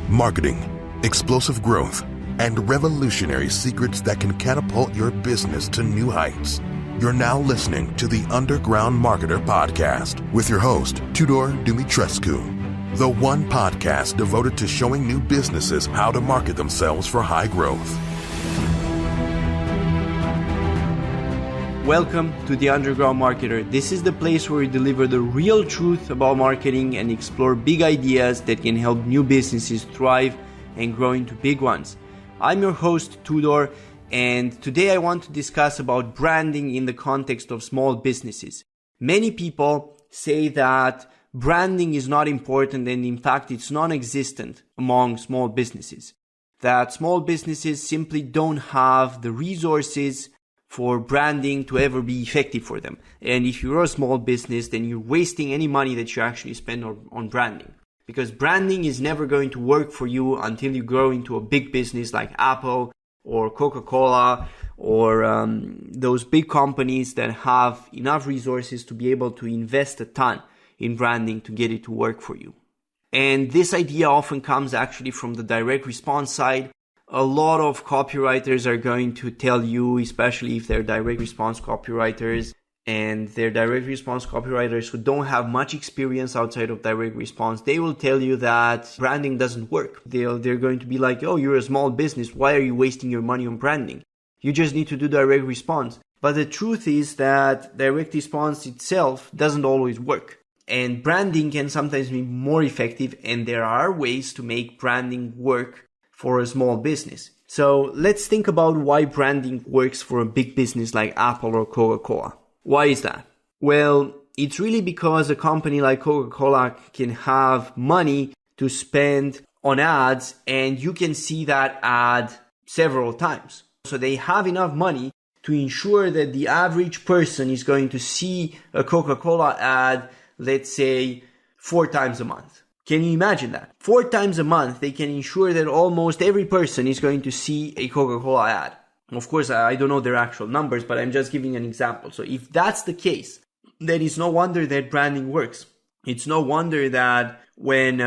marketing, explosive growth, and revolutionary secrets that can catapult your business to new heights. You're now listening to the Underground Marketer Podcast with your host, Tudor Dumitrescu, the one podcast devoted to showing new businesses how to market themselves for high growth. Welcome to the Underground Marketer. This is the place where we deliver the real truth about marketing and explore big ideas that can help new businesses thrive and grow into big ones. I'm your host, Tudor, and today I want to discuss about branding in the context of small businesses. Many people say that branding is not important, and in fact it's non-existent among small businesses. That small businesses simply don't have the resources for branding to ever be effective for them. And if you're a small business, then you're wasting any money that you actually spend on branding. Because branding is never going to work for you until you grow into a big business like Apple or Coca-Cola or those big companies that have enough resources to be able to invest a ton in branding to get it to work for you. And this idea often comes actually from the direct response side. A lot of copywriters are going to tell you, especially if they're direct response copywriters, and they're direct response copywriters who don't have much experience outside of direct response, they will tell you that branding doesn't work. They're going to be like, oh, you're a small business. Why are you wasting your money on branding? You just need to do direct response. But the truth is that direct response itself doesn't always work. And branding can sometimes be more effective, and there are ways to make branding work for a small business. So let's think about why branding works for a big business like Apple or Coca-Cola. Why is that? Well, it's really because a company like Coca-Cola can have money to spend on ads, and you can see that ad several times. So they have enough money to ensure that the average person is going to see a Coca-Cola ad, let's say, 4 times a month. Can you imagine that? 4 times a month, they can ensure that almost every person is going to see a Coca-Cola ad. Of course, I don't know their actual numbers, but I'm just giving an example. So if that's the case, then it's no wonder that branding works. It's no wonder that when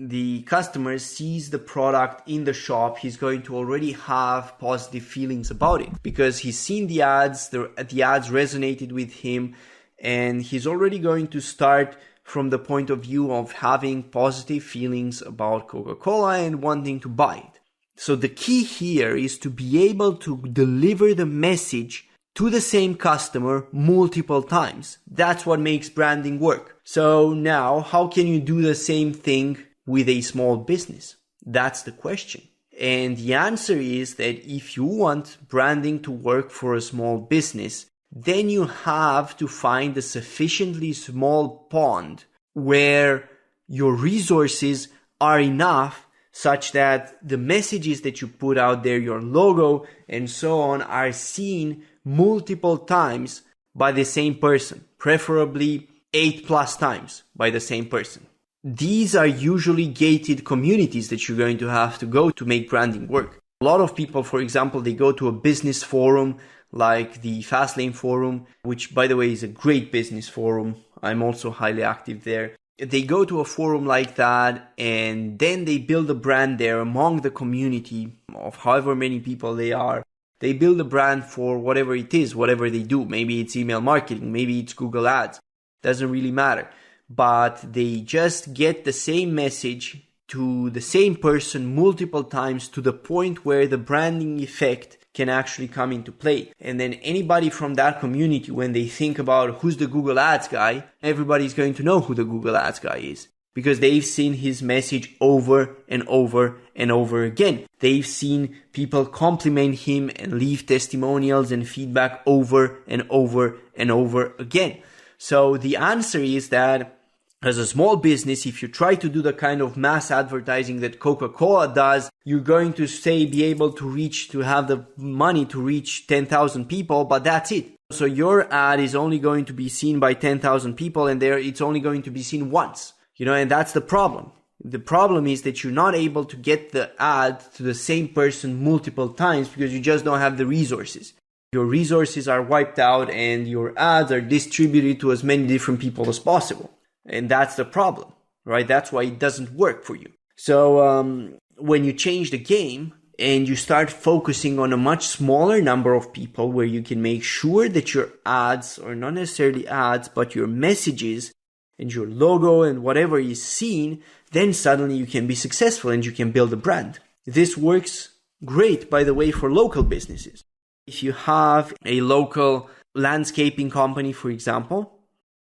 the customer sees the product in the shop, he's going to already have positive feelings about it because he's seen the ads resonated with him, and he's already going to start from the point of view of having positive feelings about Coca-Cola and wanting to buy it. So the key here is to be able to deliver the message to the same customer multiple times. That's what makes branding work. So now, how can you do the same thing with a small business? That's the question. And the answer is that if you want branding to work for a small business, then you have to find a sufficiently small pond where your resources are enough such that the messages that you put out there, your logo and so on, are seen multiple times by the same person, preferably 8+ times by the same person. These are usually gated communities that you're going to have to go to make branding work. A lot of people, for example, they go to a business forum like the Fastlane forum, which by the way is a great business forum. I'm also highly active there. They go to a forum like that, and then they build a brand there among the community of however many people they are. They build a brand for whatever it is, whatever they do. Maybe it's email marketing, maybe it's Google Ads. Doesn't really matter. But they just get the same message to the same person multiple times to the point where the branding effect can actually come into play. And then anybody from that community, when they think about who's the Google Ads guy, everybody's going to know who the Google Ads guy is because they've seen his message over and over and over again. They've seen people compliment him and leave testimonials and feedback over and over and over again. So the answer is that as a small business, if you try to do the kind of mass advertising that Coca-Cola does, you're going to be able to have the money to reach 10,000 people, but that's it. So your ad is only going to be seen by 10,000 people, and it's only going to be seen once, and that's the problem. The problem is that you're not able to get the ad to the same person multiple times because you just don't have the resources. Your resources are wiped out and your ads are distributed to as many different people as possible. And that's the problem, right? That's why it doesn't work for you. So when you change the game and you start focusing on a much smaller number of people where you can make sure that your ads, or not necessarily ads, but your messages and your logo and whatever is seen, then suddenly you can be successful and you can build a brand. This works great, by the way, for local businesses. If you have a local landscaping company, for example,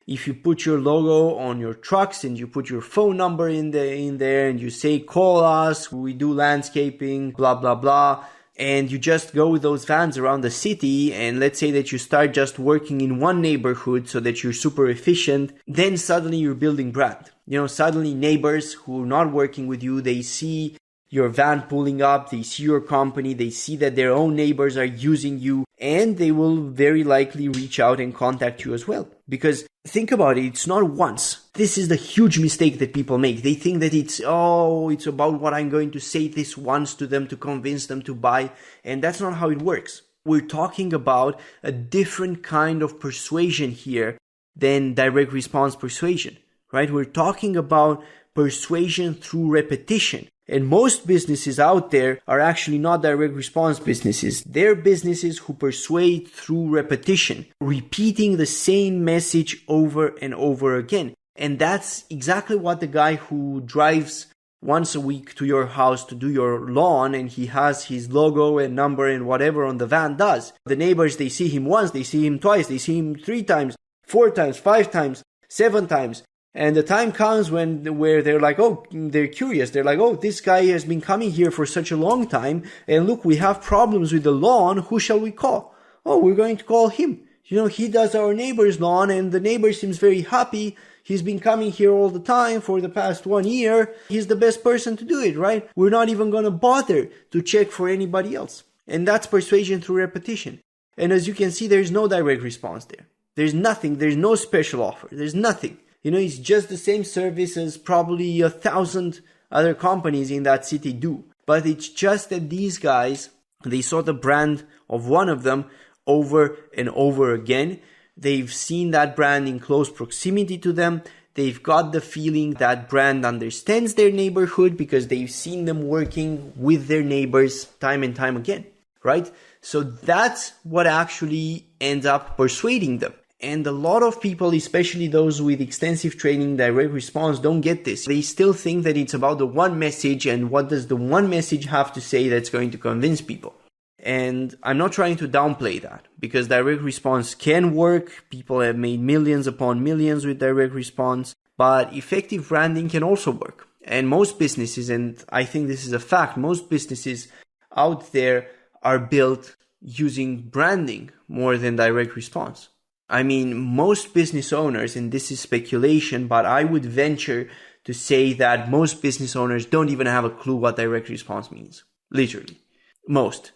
if you put your logo on your trucks and you put your phone number in there and you say, call us, we do landscaping, blah, blah, blah, and you just go with those vans around the city, and let's say that you start just working in one neighborhood so that you're super efficient, then suddenly you're building brand. Suddenly neighbors who are not working with you, they see your van pulling up, they see your company, they see that their own neighbors are using you, and they will very likely reach out and contact you as well. Because think about it, it's not once. This is the huge mistake that people make. They think that it's about what I'm going to say this once to them to convince them to buy. And that's not how it works. We're talking about a different kind of persuasion here than direct response persuasion, right? We're talking about persuasion through repetition. And most businesses out there are actually not direct response businesses. They're businesses who persuade through repetition, repeating the same message over and over again. And that's exactly what the guy who drives once a week to your house to do your lawn and he has his logo and number and whatever on the van does. The neighbors, they see him once, they see him twice, they see him 3 times, 4 times, 5 times, 7 times. And the time comes where they're like, they're curious. They're like, this guy has been coming here for such a long time. And look, we have problems with the lawn. Who shall we call? We're going to call him. He does our neighbor's lawn and the neighbor seems very happy. He's been coming here all the time for the past 1 year. He's the best person to do it, right? We're not even going to bother to check for anybody else. And that's persuasion through repetition. And as you can see, there's no direct response there. There's nothing. There's no special offer. There's nothing. It's just the same service as probably 1,000 other companies in that city do. But it's just that these guys, they saw the brand of one of them over and over again. They've seen that brand in close proximity to them. They've got the feeling that brand understands their neighborhood because they've seen them working with their neighbors time and time again, right? So that's what actually ends up persuading them. And a lot of people, especially those with extensive training, direct response, don't get this. They still think that it's about the one message and what does the one message have to say that's going to convince people. And I'm not trying to downplay that because direct response can work. People have made millions upon millions with direct response, but effective branding can also work. And most businesses, and I think this is a fact, most businesses out there are built using branding more than direct response. I mean, most business owners, and this is speculation, but I would venture to say that most business owners don't even have a clue what direct response means. Literally. Most.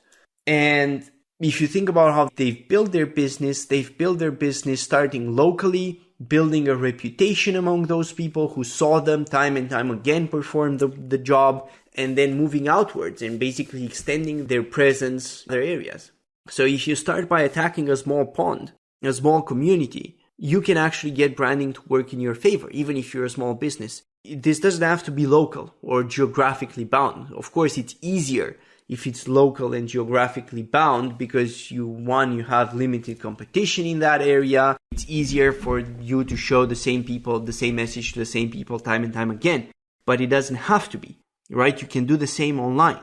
And if you think about how they've built their business starting locally, building a reputation among those people who saw them time and time again perform the job, and then moving outwards and basically extending their presence in other areas. So if you start by attacking a small pond, a small community, you can actually get branding to work in your favor, even if you're a small business. This doesn't have to be local or geographically bound. Of course, it's easier if it's local and geographically bound because you have limited competition in that area. It's easier for you to show the same people, the same message to the same people time and time again. But it doesn't have to be, right? You can do the same online.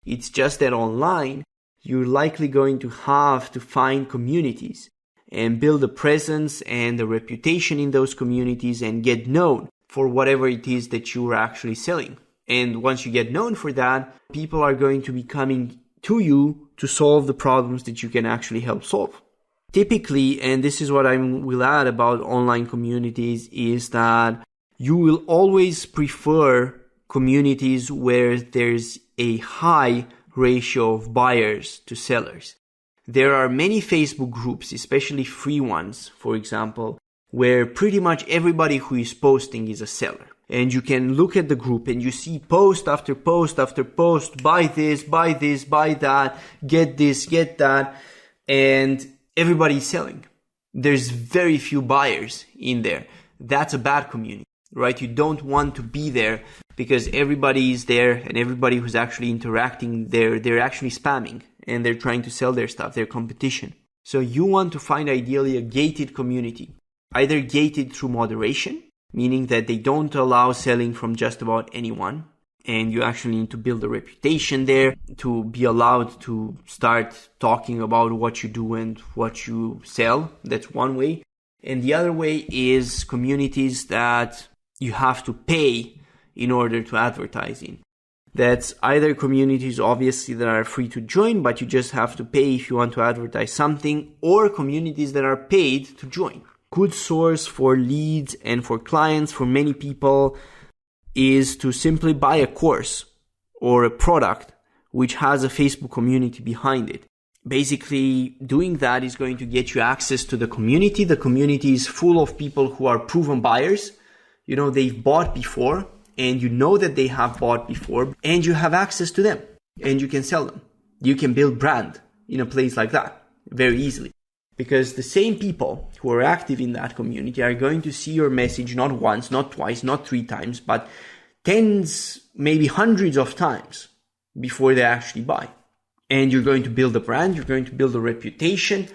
It's just that online, you're likely going to have to find communities and build a presence and a reputation in those communities and get known for whatever it is that you are actually selling. And once you get known for that, people are going to be coming to you to solve the problems that you can actually help solve. Typically, and this is what I will add about online communities, is that you will always prefer communities where there's a high ratio of buyers to sellers. There are many Facebook groups, especially free ones, for example, where pretty much everybody who is posting is a seller. And you can look at the group and you see post after post after post, buy this, buy that, get this, get that, and everybody's selling. There's very few buyers in there. That's a bad community. right? You don't want to be there because everybody is there and everybody who's actually interacting there, they're actually spamming and they're trying to sell their stuff, their competition. So you want to find ideally a gated community, either gated through moderation, meaning that they don't allow selling from just about anyone. And you actually need to build a reputation there to be allowed to start talking about what you do and what you sell. That's one way. And the other way is communities that you have to pay in order to advertise in. That's either communities obviously that are free to join, but you just have to pay if you want to advertise something, or communities that are paid to join. Good source for leads and for clients for many people is to simply buy a course or a product which has a Facebook community behind it. Basically, doing that is going to get you access to the community. The community is full of people who are proven buyers. You know, they've bought before, and you know that they have bought before, and you have access to them, and you can sell them. You can build brand in a place like that very easily. Because the same people who are active in that community are going to see your message not once, not twice, not 3 times, but tens, maybe hundreds of times before they actually buy. And you're going to build a brand, you're going to build a reputation.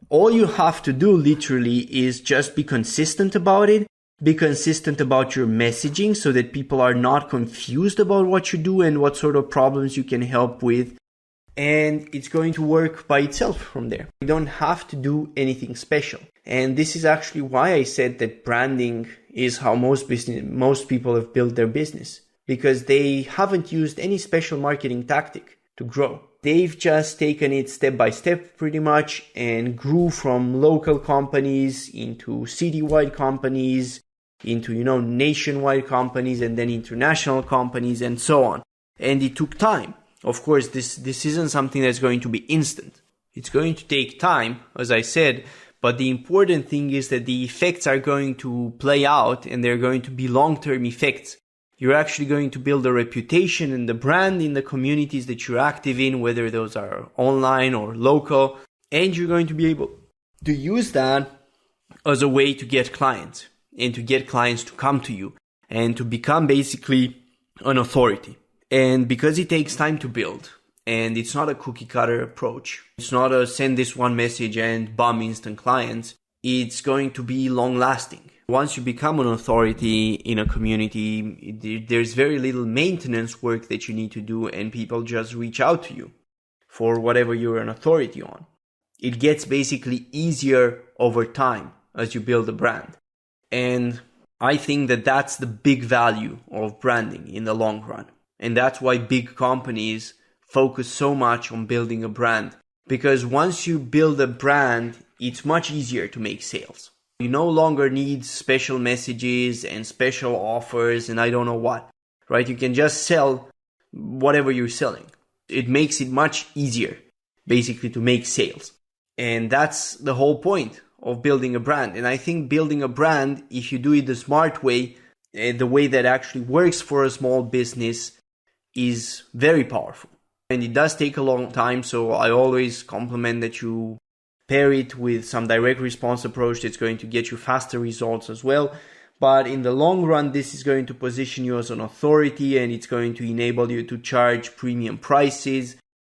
All you have to do literally is just be consistent about it, be consistent about your messaging so that people are not confused about what you do and what sort of problems you can help with. And it's going to work by itself from there. You don't have to do anything special. And this is actually why I said that branding is how most people have built their business, because they haven't used any special marketing tactic to grow. They've just taken it step by step pretty much and grew from local companies into citywide companies, into, nationwide companies, and then international companies and so on. And it took time. Of course, this isn't something that's going to be instant. It's going to take time, as I said, but the important thing is that the effects are going to play out and they're going to be long-term effects. You're actually going to build a reputation and the brand in the communities that you're active in, whether those are online or local, and you're going to be able to use that as a way to get clients and to get clients to come to you and to become basically an authority. And because it takes time to build, and it's not a cookie cutter approach, it's not a send this one message and bum instant clients, it's going to be long lasting. Once you become an authority in a community, there's very little maintenance work that you need to do, and people just reach out to you for whatever you're an authority on. It gets basically easier over time as you build a brand. And I think that that's the big value of branding in the long run. And that's why big companies focus so much on building a brand. Because once you build a brand, it's much easier to make sales. You no longer need special messages and special offers and I don't know what, right? You can just sell whatever you're selling. It makes it much easier, basically, to make sales. And that's the whole point of building a brand. And I think building a brand, if you do it the smart way, the way that actually works for a small business, is very powerful. And it does take a long time, so I always recommend that you pair it with some direct response approach that's going to get you faster results as well. But in the long run, this is going to position you as an authority and it's going to enable you to charge premium prices.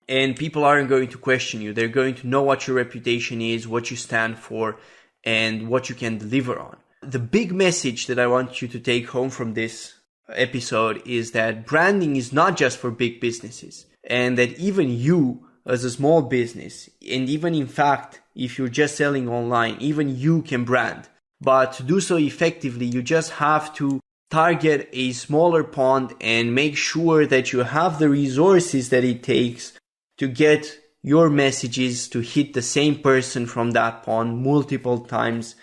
And people aren't going to question you. They're going to know what your reputation is, what you stand for, and what you can deliver on. The big message that I want you to take home from this episode is that branding is not just for big businesses, and that even you as a small business, and even in fact if you're just selling online, even you can brand. But to do so effectively, you just have to target a smaller pond and make sure that you have the resources that it takes to get your messages to hit the same person from that pond multiple times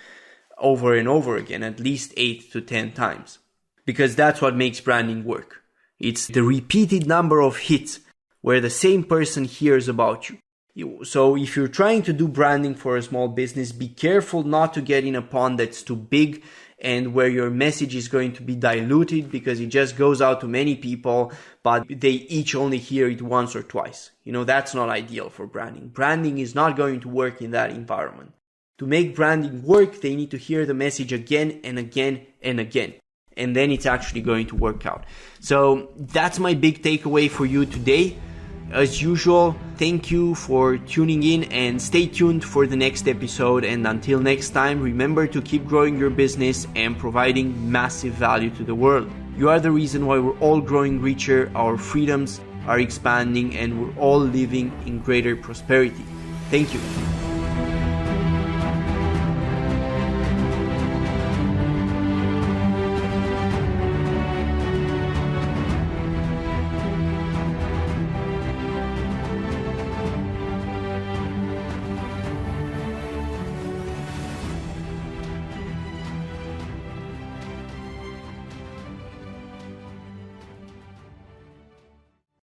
over and over again, at least 8 to 10 times. Because that's what makes branding work. It's the repeated number of hits where the same person hears about you. So if you're trying to do branding for a small business, be careful not to get in a pond that's too big and where your message is going to be diluted because it just goes out to many people, but they each only hear it once or twice. That's not ideal for branding. Branding is not going to work in that environment. To make branding work, they need to hear the message again and again and again. and then it's actually going to work out. So that's my big takeaway for you today. As usual, thank you for tuning in and stay tuned for the next episode. And until next time, remember to keep growing your business and providing massive value to the world. You are the reason why we're all growing richer, our freedoms are expanding, and we're all living in greater prosperity. Thank you.